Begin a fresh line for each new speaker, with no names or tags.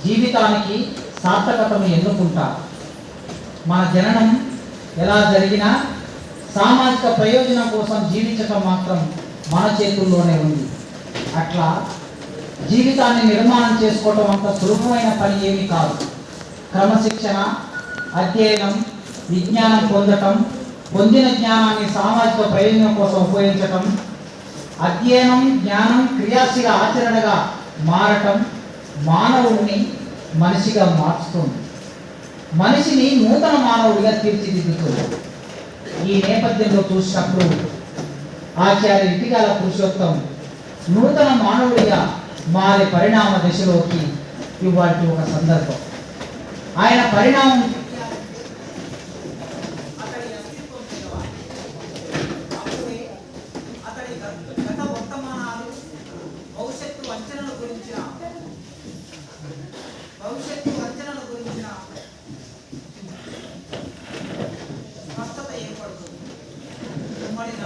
జీవితానికి సార్థకతను ఎన్నుకుంటారు. మన జననం ఎలా జరిగినా సామాజిక ప్రయోజనం కోసం జీవించటం మాత్రం మన చేతుల్లోనే ఉంది. అట్లా జీవితాన్ని నిర్మాణం చేసుకోవటం అంత సులభమైన పని ఏమీ కాదు. క్రమశిక్షణ, అధ్యయనం, విజ్ఞానం పొందటం, పొందిన జ్ఞానాన్ని సామాజిక ప్రయోజనం కోసం ఉపయోగించటం, అధ్యయనం, జ్ఞానం క్రియాశీల ఆచరణగా మారటం మానవుడిని మనిషిగా మార్చుతుంది, మనిషిని నూతన మానవుడిగా తీర్చిదిద్దుతుంది. ఈ నేపథ్యంలో చూసినప్పుడు ఆచార్య ఇటిగాల పురుషోత్తం నూతన మానవుడిగా మారే పరిణామ దశలోకి ఇవ్వాల్సి ఒక సందర్భం. ఆయన పరిణామం
భవిష్యత్తు అంచనాల